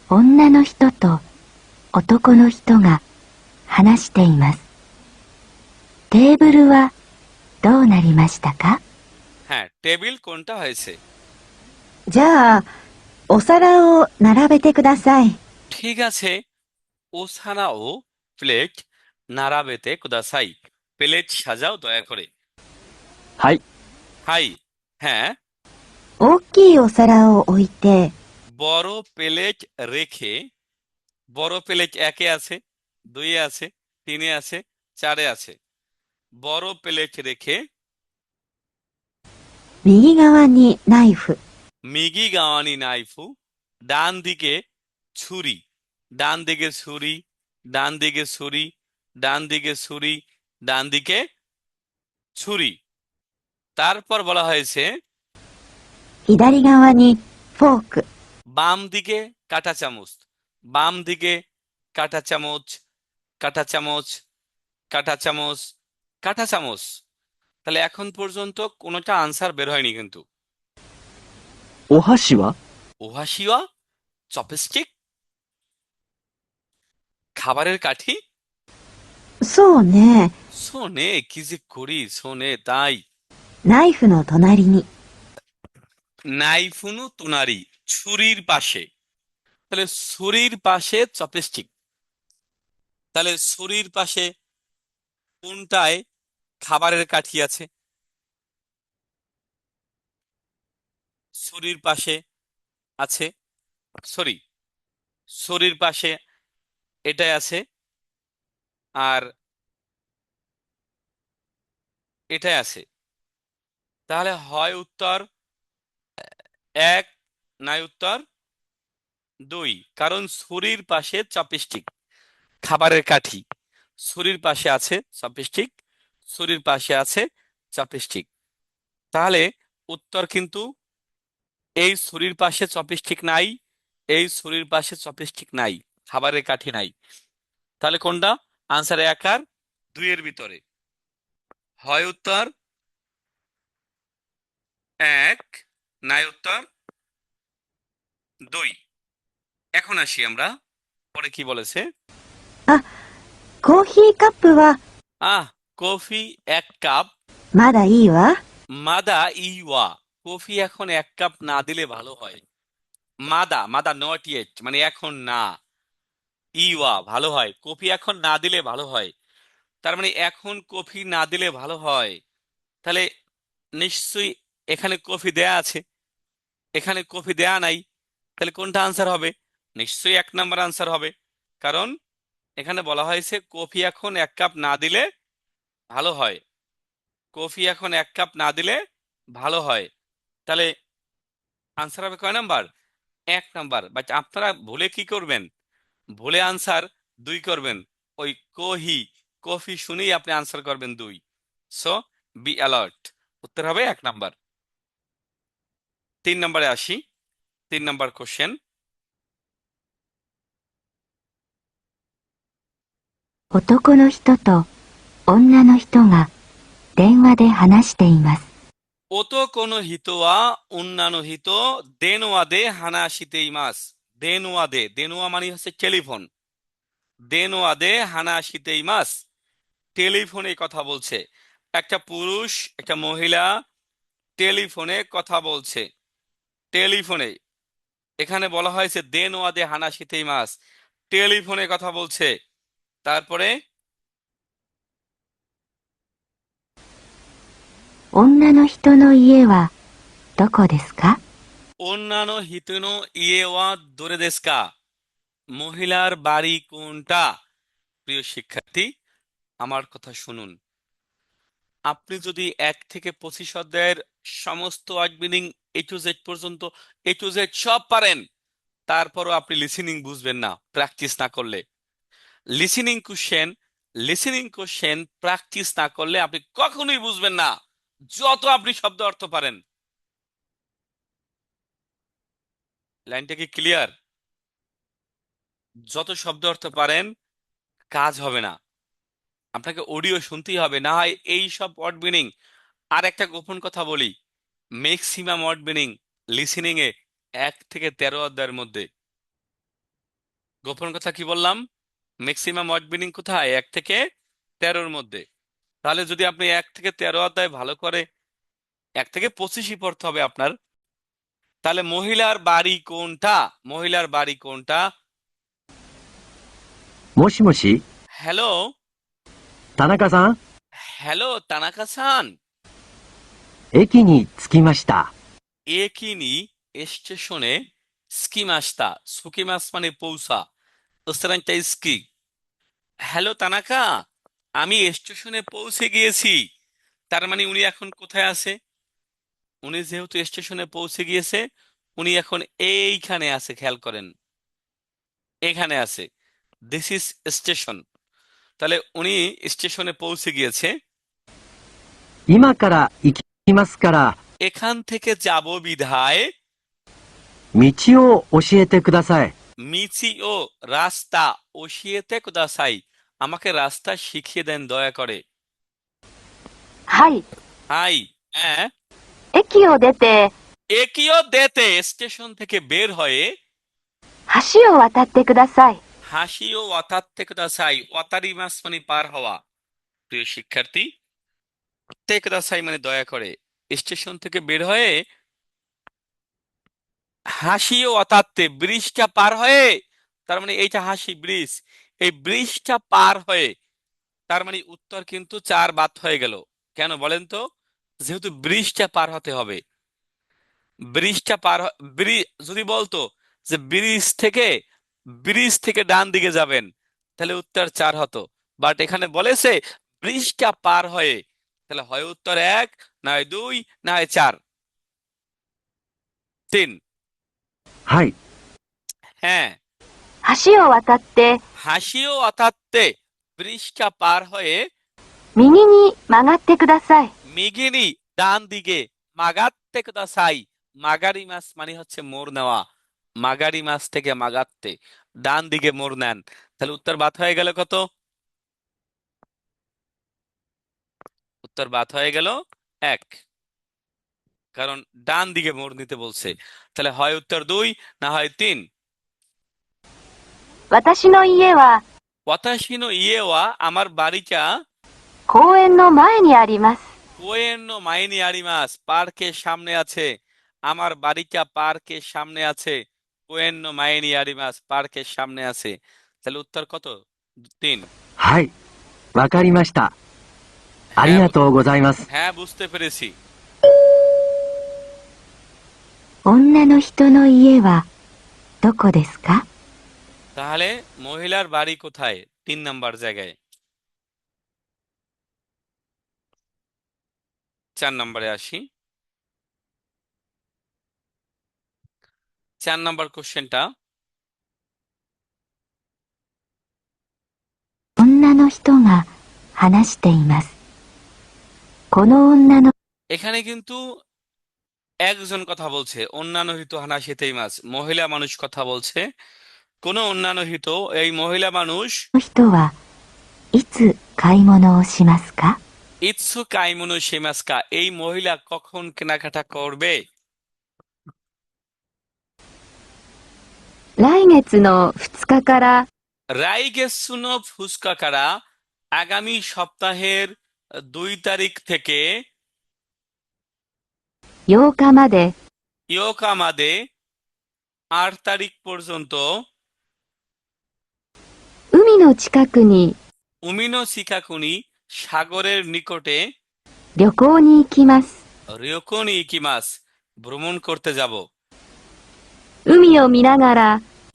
女の人と男の人が話しています。テーブルはどうなりましたか？ হ্যাঁ, টেবিল কোনটা হয়েছে? じゃあ、お皿を並べてください。ঠিক আছে, ওসানা ও প্লেট নারাবেতে কুদাসাই। প্লেট সাজাও দয়া করে। はい。হাই, হ্যাঁ। 大きいお皿を置いて、 বড় প্লেট রেখে, বড় প্লেট একে আছে, দুইয়ে আছে, তিনে আছে, চারে আছে। বড় প্লেট রেখে 右側にナイフ。 মিগি গাওয়ানি নাইফু, ডান দিকে ছুরি, ডান দিকে ছুরি, ডান দিকে ছুরি, ডান দিকে ছুরি, ডান দিকে ছুরি। তারপর বলা হয়েছে 左側にフォーク。 বাম দিকে কাঁটা চামচ, বাম দিকে কাঁটা চামচ, কাঁটা চামচ, কাঁটা চামচ, কাঁটা চামচ। তাহলে এখন পর্যন্ত কোনোটা আনসার বের হয়নি কিন্তু। お箸は ওহাশিওয়া, চপস্টিক, খাবারের কাঠি। そうね。শোনে, কি যে করি শোনে তাই। ナイフの隣に。 নাইফুনু তুনারি, ছুরির পাশে। তাহলে ছুরির পাশে চপস্টিক। তাহলে ছুরির পাশে কোনটায় খাবারের কাঠি আছে? ছুরির পাশে আছে, সরি, ছুরির পাশে এটাই আছে, আর এটাই আছে। তাহলে হয় উত্তর এক, নাই উত্তর দুই। কারণ ছুরির পাশে চপস্টিক, খাবারের কাঠি, ছুরির পাশে আছে চপস্টিক, ছুরির পাশে আছে চপস্টিক। তাহলে উত্তর কিন্তু এই ছুরির পাশে চপস্টিক নাই, এই ছুরির পাশে চপস্টিক নাই, খাবারের কাঠি নাই। তাহলে কোনটা আনসার? এক আর দুইয়ের ভিতরে হয় উত্তর এক, নাই উত্তর দুই। এখন আসি আমরা, পরে কি বলেছে। あ、コーヒーカップは কফি এক কাপ। まだいいわ。 মাদা ইওয়া, কফি এখন এক কাপ না দিলে ভালো হয়। মাদা, মাদা নট ইয়েট, মানে এখন না। ইওয়া ভালো হয়, কফি এখন না দিলে ভালো হয়। তার মানে এখন কফি না দিলে ভালো হয়। তাহলে নিশ্চয়ই এখানে কফি দেয়া আছে, এখানে কফি দেয়া নাই। তাহলে কোনটা আনসার হবে? নিশ্চয়ই এক নাম্বার আনসার হবে। কারণ এখানে বলা হয়েছে কফি এখন এক কাপ না দিলে ভালো হয়, কফি এখন এক কাপ না দিলে ভালো হয়। তাহলে আনসার হবে কয় নাম্বার? এক নাম্বার। বাট আপনারা ভুলে কি করবেন? ভুলে আনসার দুই করবেন। ওই কহি, কফি শুনেই আপনি আনসার করবেন দুই। সো বি অ্যালার্ট, উত্তর হবে এক নাম্বার। 3 নম্বরে আসি, 3 নম্বর কোশ্চেন। 男の人と女の人が電話で話しています。 ওতো কোনো হিতোয়া অন্যান্য হিত দেনোয়াদে হানাশিতে ইমাস। দেনোয়াদে, দেনোয়া মানে হচ্ছে টেলিফোন। দেনোয়াদে হানাশিতে ইমাস, টেলিফোনে কথা বলছে। একটা পুরুষ একটা মহিলা টেলিফোনে কথা বলছে। টেলিফোনে, এখানে বলা হয়েছে দেনোয়াদে হানাশিতে ইমাস, টেলিফোনে কথা বলছে। তারপরে 女の人の家はどこですか？ অন্যান্য হিতনো ইয়েওয়া দোরে দেশকা, মহিলার বাড়ি কোনটা? প্রিয় শিক্ষার্থী, আমার কথা শুনুন। আপনি যদি 1 থেকে 25 অধ্যায়ের সমস্ত word meaning A to Z পর্যন্ত, এ টু জেড সব পারেন, তারপরও আপনি লিসেনিং বুঝবেন না প্র্যাকটিস না করলে। Listening question, listening question practice না করলে আপনি কখনোই বুঝবেন না, যত আপনি শব্দ অর্থ পারেন। লাইনটা কি ক্লিয়ার? যত শব্দ অর্থ পারেন কাজ হবে না, আপনাকে অডিও শুনতেই হবে, না হয় এই সব ওয়ার্ড মিনিং। আর একটা গোপন কথা বলি, ম্যাক্সিমাম ওয়ার্ড মিনিং লিসেনিং এ 1 থেকে 13 অধ্যায়ের মধ্যে। গোপন কথা কি বললাম? ম্যাক্সিমাম ওয়ার্ড মিনিং কোথায়? 1 থেকে 13-র মধ্যে। তাহলে যদি আপনি 1 থেকে 13 অধ্যায় ভালো করে 1 থেকে 25ই পড়তে হবে আপনার। তাহলে মহিলার বাড়ি কোনটা? মহিলার বাড়ি কোনটা? もしもし、 হ্যালো, 田中さん、 হ্যালো তানাকা সান। 駅に着きました。 একিনি স্টেশনে স্কিমাস্তা, সুকিমাস মানে পৌঁছা, ওস্তারানটা স্কি। হ্যালো তানাকা, আমি স্টেশনে পৌঁছে গিয়েছি। তার মানে উনি এখন কোথায় আছে? উনি যেহেতু স্টেশনে পৌঁছে গিয়েছে, উনি এখন এইখানে আছে, খেয়াল করেন, এখানে আছে। This is station. তাহলে উনি স্টেশনে পৌঁছে গিয়েছে। 今から行きますから、 এখান থেকে যাব বিধায় 道を教えてください。 মিচি ও রাস্তা ওশিয়েতে কুদাসাই, আমাকে রাস্তা শিখিয়ে দেন দয়া করে। はい。 হাই, হ্যাঁ। 駅を出て、 একিও দেতে স্টেশন থেকে বের হয়ে 橋を渡ってください。 হাসিও ওয়াতাত্তে কুদাসাই, ওয়াতারিমাস মানে পার হওয়া। প্রিয় শিক্ষার্থী, তে কুদাসাই মানে দয়া করে। স্টেশন থেকে বের হয়ে হাসিও ওয়াতাত্তে ব্রিজটা পার হয়ে, তার মানে এইটা হাসি ব্রিজ, এই ব্রিজটা পার হয়ে, তার মানে উত্তর কিন্তু 4 বাদ হয়ে গেল। কেন বলেন তো? যেহেতু ব্রিজটা পার হতে হবে। ব্রিজটা পার যদি বলতো যে ব্রিজ থেকে ডান দিকে যাবেন, তাহলে উত্তর 4 হতো। বাট এখানে বলেছে ব্রিজটা পার হয়ে, তাহলে হয় উত্তর 1, না হয় 2, না হয় 4। 3। はい。 হ্যাঁ, 橋を渡って、 হাসিও অতাত্তে ব্রিজটা পার হয়ে 右に曲がってください。 মিগিনি ডান দিকে, মাগাত্তে কুদাসাই, মাগারি মাস মানে হচ্ছে মোড় নেওয়া। মাগারি মাস থেকে মাগাত্তে, ডান দিকে মোড় নেন। তাহলে উত্তর বাদ হয়ে গেল কত? উত্তর বাদ হয়ে গেল 1, কারণ ডান দিকে মোড় নিতে বলছে। তাহলে হয় উত্তর 2, না হয় 3। 私の家は ওয়াতাশিনো ইয়েওয়া, আমার বাড়িটা 公園の前にあります。 কোয়েন্ন মাইনি আরিমাস, পার্কের সামনে আছে। আমার বাড়িটা পার্কের সামনে আছে। কোয়েন্ন মাইনি আরিমাস, পার্কের সামনে আছে। তাহলে উত্তর কত? 3। はい。わかりました。あり হ্যাঁ がとうございます。 হ্যাঁ, বুঝতে পেরেছি। 女の人の家はどこですか？ তাহলে মহিলার বাড়ি কোথায়? 3 নাম্বার জায়গায়। 4 নম্বরে আসি। 4 নাম্বার কোশ্চেনটা, 女の人が話しています。この女の এখানে কিন্তু একজন কথা বলছে, অন্যান্য হিত হানা সেতেই মাস, মহিলা মানুষ কথা বলছে। কোন অন্যান্য হিত, এই মহিলা মানুষ 人はいつ買い物をしますか？ ইৎসু কাইমুনো শেমাস্কা, এই মহিলা কখন কেনাকাটা করবে? 来月の2日から রাইগেসুনো ফুসকাকারা, আগামী সপ্তাহের 2 তারিখ থেকে 8日まで ইয়োকামাদে 8 তারিখ পর্যন্ত 海の近くに উমিনো সিকাকুনি, সাগরের নিকটে 旅行に行きます。 রিওকোনি ইকিমাস, ভ্রমণ করতে যাব। 海を見ながら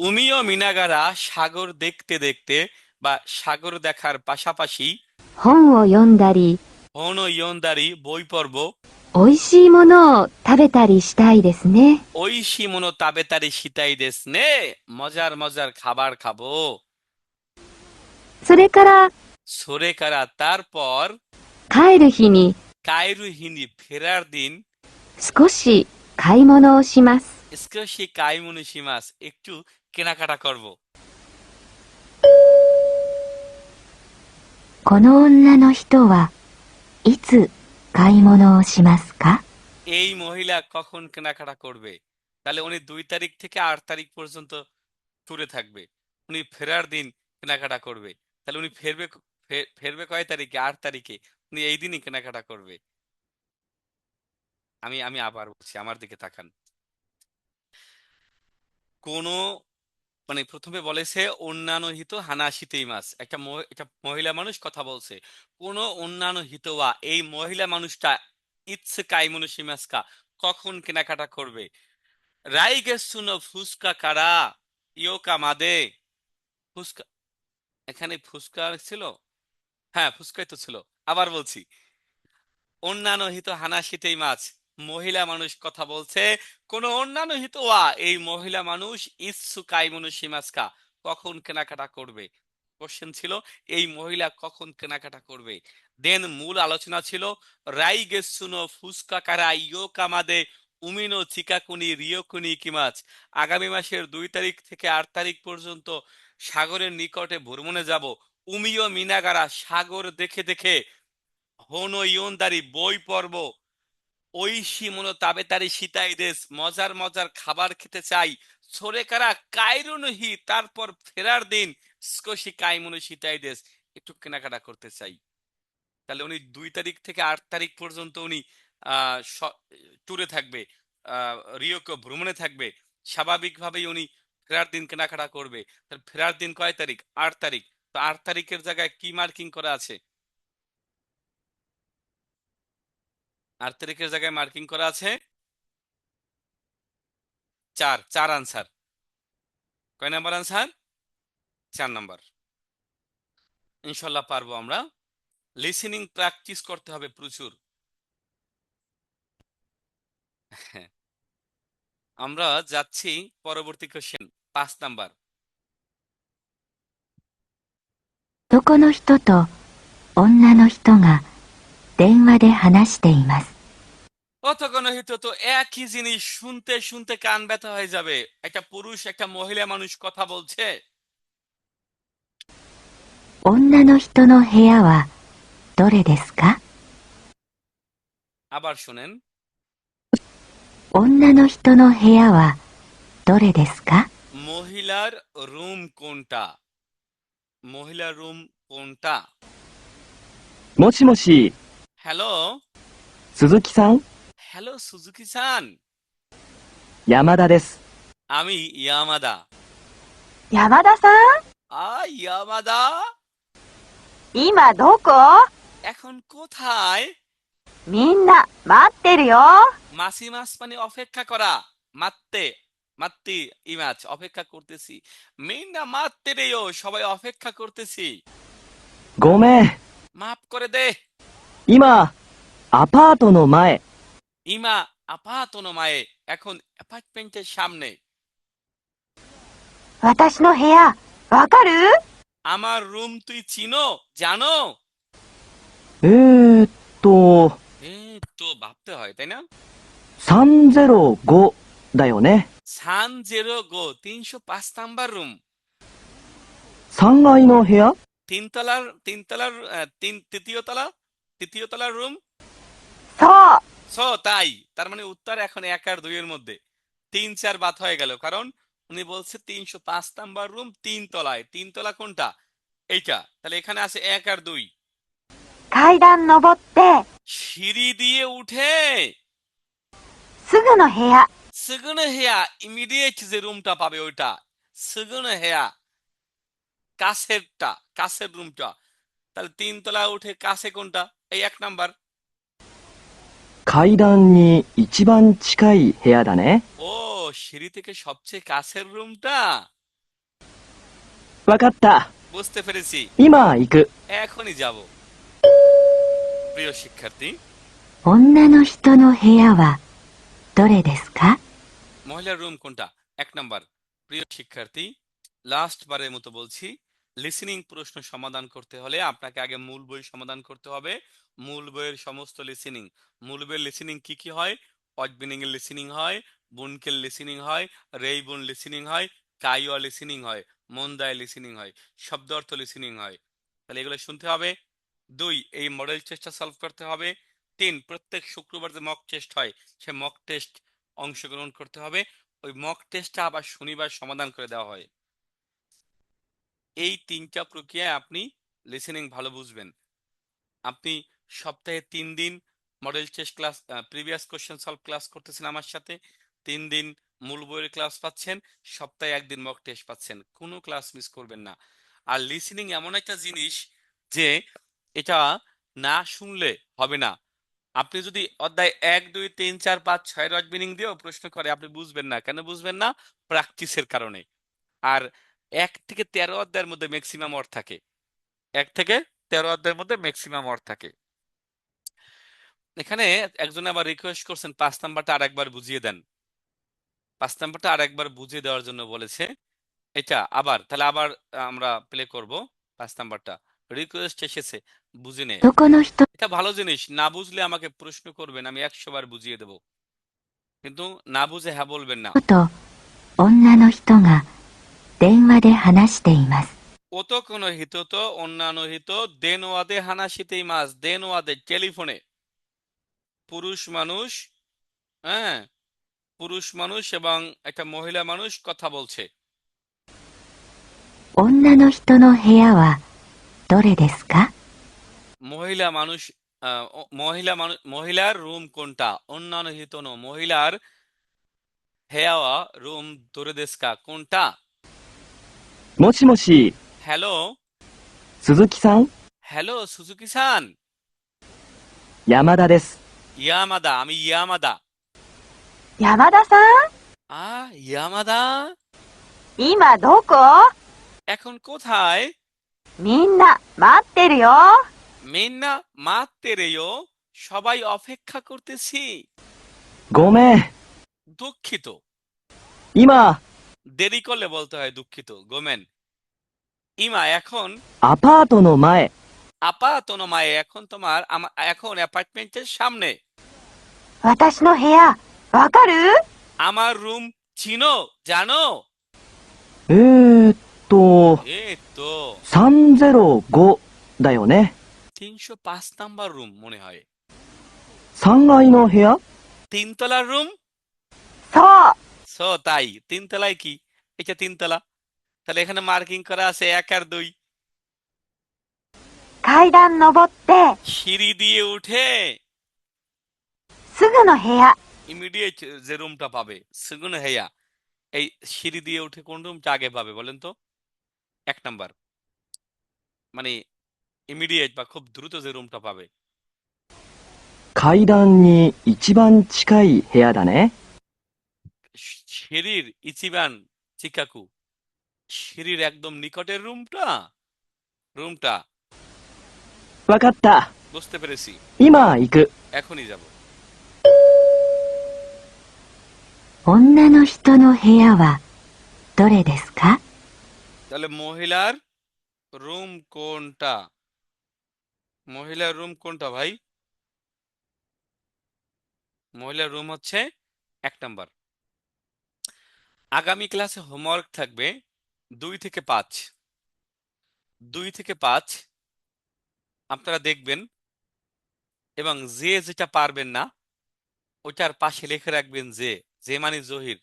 উমিও মিনাগারা, সাগর দেখতে দেখতে বা সাগর দেখার পাশাপাশি 本を読んだり、 হনো ইয়ন্দারি, বই পড়ব। 美味しいものを食べたりしたいですね。 ঐশী মনো তাবেতারি শীতাই দেশ নে, মজার মজার খাবার খাবো। それから সোরেকারা, তারপর 帰る日に কায়রুহিনী, ফেরার দিন 少し買い物をします。 স্কোশি কাইমুনিশিমাস, একটু কেনাকাটা করব। この女の人はいつ買い物をしますか？ এই মহিলা কখন কেনাকাটা করবে? তাহলে উনি 2 তারিখ থেকে 8 তারিখ পর্যন্ত ট্যুরে থাকবে। উনি ফেরার দিন কেনাকাটা করবে। তাহলে উনি ফেরবে কয় তারিখে? 8 তারিখে। উনি এই দিনই কেনাকাটা করবে। আমি আমি আবার বলছি, আমার দিকে তাকান। কোন, মানে প্রথমে বলেছে অন্যান্য হিত হানাসিতেই মাস, একটা মহিলা মানুষ কথা বলছে। কোন অন্যান্য হিতওয়া, এই মহিলা মানুষটা ইচ্ছে কাইমনু সিমাসকা, কখন কেনাকাটা করবে? রাইগেসুনো ফুসকা কারা ইয়োকা মাদে। ফুসকা, এখানে ফুসকা ছিল? হ্যাঁ, ফুসকাই তো ছিল। আবার বলছি, অন্যান্য হিত হানাসিতেই মাছ, মহিলা মানুষ কথা বলছে। কোন অন্যান্য হিত ওয়া, এই মহিলা মানুষ ইচ্ছু কাইমনু সীমাস্কা, কখন কেনাকাটা করবে? কোশ্চেন ছিল এই মহিলা কখন কেনাকাটা করবে। দেন মূল আলোচনা ছিল রাই গেসুনো ফুসকা কারা ইয়ো কামাদে উমিনো চিকাকুনি রিয়োকুনি কিমাচ। আগামী মাসের 2 তারিখ থেকে 8 তারিখ পর্যন্ত সাগরের নিকটে ভ্রমণে যাব। উমিও মিনাগারা, সাগর দেখে দেখে। হোনো ইয়নদারি, বই পড়ব। ঐশী মনো তাবে তারি সীতাই দেশ, মজার মজার খাবার খেতে চাই। সরে কারা কাইরুনহি, তারপর ফেরার দিন স্কোশি কাইমুনো সীতাই দেশ, একটু কেনাকাটা করতে চাই। তাহলে উনি 2 তারিখ থেকে 8 তারিখ পর্যন্ত উনি ট্যুরে থাকবে, রিওকে ভ্রমণে থাকবে। স্বাভাবিকভাবেই উনি ফেরার দিন কেনাকাটা করবে। তাহলে ফেরার দিন কয় তারিখ? 8 তারিখ। তো 8 তারিখের জায়গায় কি মার্কিং করা আছে? 8 তারিখের জায়গায় মার্কিং করা আছে 4। 4 আনসার। কয় নাম্বার আনসার? 4 নাম্বার। ইনশাল্লাহ পারবো আমরা। লিসেনিং প্র্যাকটিস করতে হবে প্রচুর। হ্যাঁ, আমরা যাচ্ছি পরবর্তী কোশ্চেন, 5 নাম্বার। 男の人と女の人が電話で話しています。 অতগণহিত তো একই জিনিস, শুনতে শুনতে কান ব্যথা হয়ে যাবে। একটা পুরুষ একটা মহিলা মানুষ কথা বলছে। 女の人の部屋はどれですか？ আবার শোনেন, 女の人の部屋はどれですか？ মহিলার রুম কোনটা? মহিলার রুম কোনটা? もしもし、 হ্যালো, 鈴木さん হ্যালো সুজুকি সান। 山田です。 আমি ইয়ামাদা। 山田さん、 ইয়ামাদা, 今どこ？ এখন কোথায়? みんな待ってるよ。 মাসিমাস মানে অপেক্ষা করা। মাত্তে, মাত্তি ইমাজ, অপেক্ষা করতেছি। মিন্না মাত্তে রেও, সবাই অপেক্ষা করতেছি। ごめん。 মাফ করে দে। 今、アパートの前。 ইমা আপাতনো মায়ে, এখন অ্যাপার্টমেন্টের সামনে। 私の部屋、わかる？ আমার রুম তুই চিনো, জানো? えーっと、 তো ভাবতে হয় তাই না? 305だよね。 305, 305 নাম্বার রুম। 3階の部屋？ তিনতলার তৃতীয় তলার রুম। そう。 তাই, তার মানে উত্তর এখন 1 আর 2 এর মধ্যে। 3 4 বাদ হয়ে গেল, কারণ উনি বলছে 305 নাম্বার রুম 3 তলায়। 3 তলা কোনটা? এইটা। তাহলে এখানে আছে 1 আর 2। 階段登って、 সিঁড়ি দিয়ে উঠে すぐの部屋。 সুগুন হেয়া, ইমিডিয়েট যে রুমটা পাবে ওইটা সুগুন হেয়া, কাছেরটা, কাছের রুমটা। তাহলে 3 তলা উঠে কাছে কোনটা? এই 1 নাম্বার। 階段に一番近い部屋だね。 ও, সিঁড়ি থেকে সবচেয়ে কাছের রুমটা। わかった。 বুঝতে পেরেছি, 今行く。 এখনই যাব। প্রিয় শিক্ষার্থী, 女の人の部屋はどれですか？ মহিলার রুম কোনটা? 1 নাম্বার। প্রিয় শিক্ষার্থী, লাস্ট বারের মতো বলছি, লিসেনিং প্রশ্ন সমাধান করতে হলে আপনাকে আগে মূল বই সমাধান করতে হবে। মূল বইয়ের সমস্ত লিসেনিং, মূল বইয়ের লিসেনিং কি কি হয়? অজবিনিং এর লিসেনিং হয়, বুনকেল লিসেনিং হয়, রেইবুন লিসেনিং হয়, কাইওয়া লিসেনিং হয়, মন্দায় লিসেনিং হয়, শব্দ অর্থ লিসেনিং হয়। তাহলে এগুলো শুনতে হবে। 2, এই মডেল টেস্টটা সলভ করতে হবে। 3, প্রত্যেক শুক্রবার যে মক টেস্ট হয় সে মক টেস্ট অংশগ্রহণ করতে হবে। ওই মক টেস্টটা আবার শনিবার সমাধান করে দেওয়া হয়। এই তিনটা প্রক্রিয়ায় আপনি লিসেনিং ভালো বুঝবেন। আপনি সপ্তাহে 3 দিন model test class, previous question solve class করতেছেন আমার সাথে, 3 দিন মূল বইয়ের ক্লাস পাচ্ছেন, সপ্তাহে 1 দিন মক টেস্ট পাচ্ছেন, কোনো ক্লাস মিস করবেন না। আর লিসেনিং এমন একটা জিনিস যে এটা না শুনলে হবে না। আপনি যদি অধ্যায় 1, 2, 3, 4, 5, 6 রড মিনিং দিয়েও প্রশ্ন করে আপনি বুঝবেন না। কেন বুঝবেন না? প্র্যাকটিসের কারণে। আর 1 থেকে 13 অধ্যায়ের মধ্যে ম্যাক্সিমাম অর্থ থাকে। 1 থেকে 13 অধ্যায়ের মধ্যে ম্যাক্সিমাম অর্থ থাকে। এখানে একজন আবার রিকোয়েস্ট করছেন 5 নাম্বারটা আরেকবার বুঝিয়ে দেন। 5 নাম্বারটা আরেকবার বুঝিয়ে দেওয়ার জন্য বলেছে। এটা আবার তাহলে আবার আমরা প্লে করব 5 নাম্বারটা। রিকোয়েস্ট এসেছে, বুঝে নে। 男の人 এটা ভালো জিনিস। না বুঝলে আমাকে প্রশ্ন করবেন, আমি 100 বার বুঝিয়ে দেব। কিন্তু না বুঝে হ্যাঁ বলবেন না। と女の人が電話で話しています。 男の人と女の人、電話で話しています。電話でটেলিফোনে। পুরুষ মানুষ, হ্যাঁ, পুরুষ মানুষ এবং একটা মহিলা মানুষ কথা বলছে। 女の人の部屋はどれですか？ মহিলা মানুষ, মহিলার রুম কোনটা? অন্যান্য হিতনো, মহিলার হেয়াওয়া রুম দোরে দেশকা কোনটা? もしもし、 হ্যালো, 鈴木さん হ্যালো সুজুকি সান। 山田です。 ইয়ামাদা, আমি ইয়ামাদা। 山田さん ইয়ামাদা 今どこ এখন কোথায়? みんな待ってるよ。 মিন্না মাতে রেয়ো, সবাই অপেক্ষা করতেছি। ごめん。 দুঃখিত। 今、 দেরি করলে বলতে হয় দুঃখিত। গোমেন। ইমা এখন, アパートの前。 আপা তোনো মায়ে এখন তোমার এখন অ্যাপার্টমেন্টের সামনে। 私の部屋、わかる আমার রুম চিনো, জানো? えーっと、 এই তো 305だよね。 305 নাম্বার রুম মনে হয়। 3階の部屋 তিনতলার রুম। そう。 তাই, তিনতলায় কি? এটা তিনতলা। তাহলে এখানে মার্কিং করা আছে 1 আর 2। 階段登って সিঁড়ি দিয়ে উঠে すぐの部屋。 ইমিডিয়েট যে রুমটা পাবে সেগুন হেয়া। এই সিঁড়ি দিয়ে উঠে কোন রুমটা আগে পাবে বলেন তো? 1 নাম্বার, মানে ইমিডিয়েট বা খুব দ্রুত যে রুমটা পাবে। 階段に一番近い部屋だね。 সিঁড়ির ইচিবান চিকাকু, সিঁড়ির একদম নিকটের রুমটা। わかった。 বুঝতে পেরেছি, 今行く。 এখনই যাব। 女の人の部屋はどれですか？ তাহলে মহিলার রুম কোনটা? মহিলার রুম কোনটা ভাই? মহিলার রুম হচ্ছে 1 নাম্বার। আগামী ক্লাসে হোমওয়ার্ক থাকবে 2 থেকে 5। 2 থেকে 5 আপনারা দেখবেন এবং যে যেটা পারবেন না ওটার পাশে লিখে রাখবেন যে মানে জহির,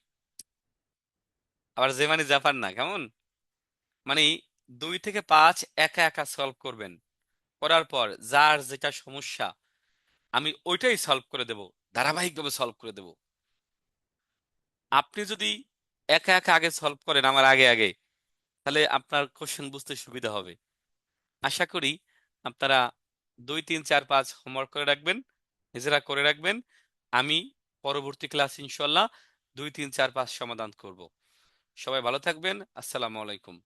আবার যে মানে জাফর না, কেমন? মানে 2 থেকে 5 একা একা সলভ করবেন। করার পর যার যেটা সমস্যা আমি ওইটাই সলভ করে দেব, ধারাবাহিকভাবে সলভ করে দেব। আপনি যদি একা একা আগে সলভ করেন আমার আগে, তাহলে আপনার কোশ্চেন বুঝতে সুবিধা হবে। আশা করি আপনারা 2, 3, 4, 5 হোমওয়ার্ক করে রাখবেন, নিজেরা করে রাখবেন। আমি পরবর্তী ক্লাস ইনশাল্লাহ 2, 3, 4, 5 সমাধান করব। সবাই ভালো থাকবেন। আসসালামু আলাইকুম।